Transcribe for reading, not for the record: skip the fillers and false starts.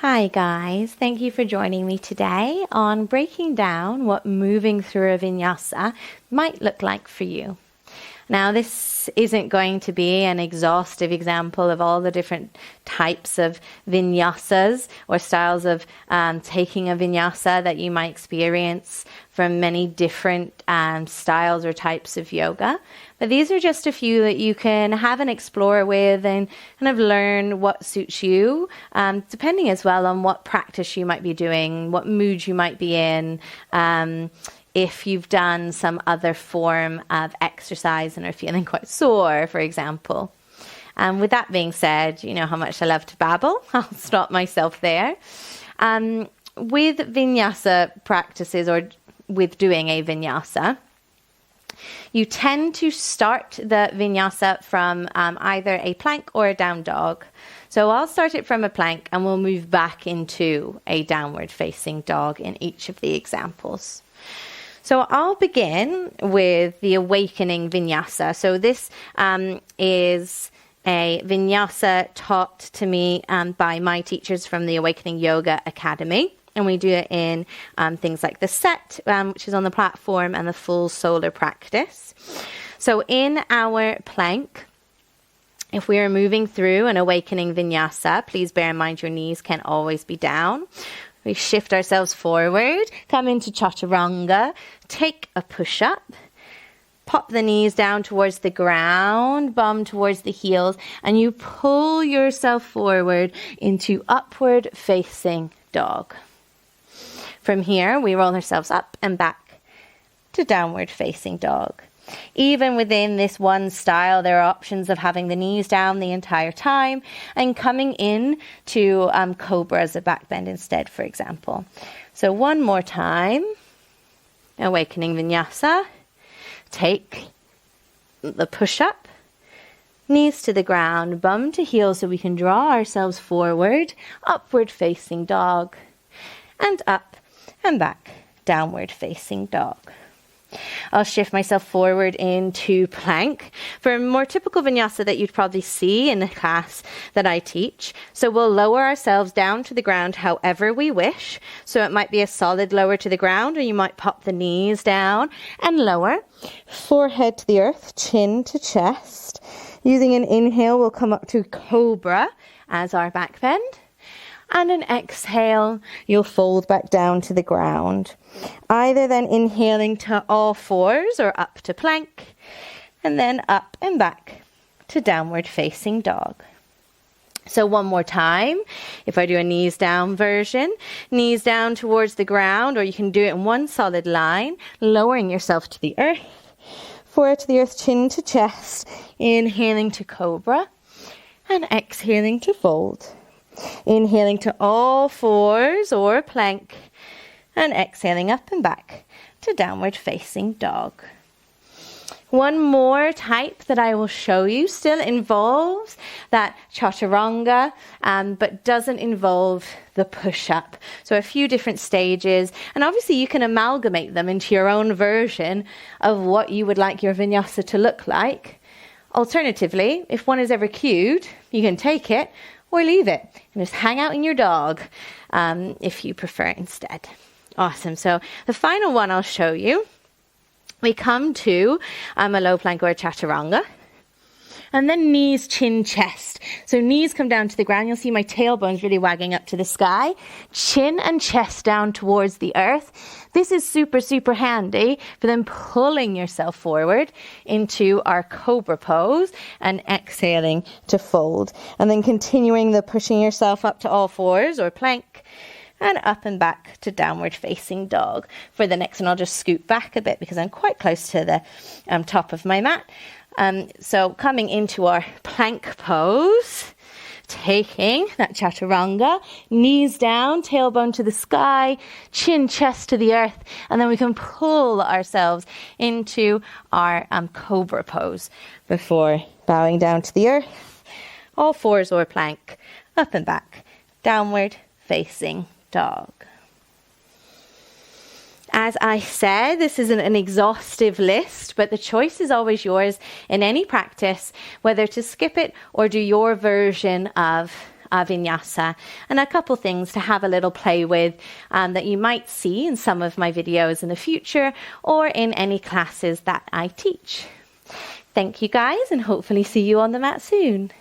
Hi guys, thank you for joining me today on breaking down what moving through a vinyasa might look like for you. Now this isn't going to be an exhaustive example of all the different types of vinyasas or styles of taking a vinyasa that you might experience from many different styles or types of yoga. But these are just a few that you can have an explore with and kind of learn what suits you, depending as well on what practice you might be doing, what mood you might be in, if you've done some other form of exercise and are feeling quite sore, for example. With that being said, you know how much I love to babble. I'll stop myself there. With vinyasa practices or with doing a vinyasa, you tend to start the vinyasa from either a plank or a down dog. So I'll start it from a plank and we'll move back into a downward facing dog in each of the examples. So I'll begin with the awakening vinyasa. So this is a vinyasa taught to me by my teachers from the Awakening Yoga Academy. And we do it in things like the set, which is on the platform, and the full solar practice. So in our plank, if we are moving through an awakening vinyasa, please bear in mind your knees can always be down. We shift ourselves forward, come into chaturanga, take a push-up, pop the knees down towards the ground, bum towards the heels, and you pull yourself forward into upward facing dog. From here, we roll ourselves up and back to downward facing dog. Even within this one style, there are options of having the knees down the entire time and coming in to cobra as a back bend instead, for example. So one more time, awakening vinyasa. Take the push-up, knees to the ground, bum to heel so we can draw ourselves forward, upward facing dog, and up and back, downward facing dog. I'll shift myself forward into plank for a more typical vinyasa that you'd probably see in the class that I teach. So we'll lower ourselves down to the ground however we wish. So it might be a solid lower to the ground, or you might pop the knees down and lower. Forehead to the earth, chin to chest. Using an inhale, we'll come up to cobra as our back bend. And an exhale, you'll fold back down to the ground. Either then inhaling to all fours or up to plank, and then up and back to downward facing dog. So one more time, if I do a knees down version, knees down towards the ground, or you can do it in one solid line, lowering yourself to the earth, forehead to the earth, chin to chest, inhaling to cobra, and exhaling to fold. Inhaling to all fours or plank, and exhaling up and back to downward facing dog. One more type that I will show you still involves that chaturanga, but doesn't involve the push-up. So a few different stages, and obviously you can amalgamate them into your own version of what you would like your vinyasa to look like. Alternatively, if one is ever cued, you can take it or leave it and just hang out in your dog if you prefer instead. Awesome. So the final one I'll show you, we come to a low plank or a chaturanga. And then knees, chin, chest. So knees come down to the ground. You'll see my tailbone's really wagging up to the sky. Chin and chest down towards the earth. This is super, super handy for then pulling yourself forward into our cobra pose and exhaling to fold. And then continuing the pushing yourself up to all fours or plank and up and back to downward facing dog. For the next one, I'll just scoot back a bit because I'm quite close to the top of my mat. So coming into our plank pose, taking that chaturanga, knees down, tailbone to the sky, chin, chest to the earth, and then we can pull ourselves into our cobra pose before bowing down to the earth, all fours or plank, up and back, downward facing dog. As I said, this isn't an exhaustive list, but the choice is always yours in any practice, whether to skip it or do your version of vinyasa, and a couple things to have a little play with that you might see in some of my videos in the future or in any classes that I teach. Thank you guys, and hopefully see you on the mat soon.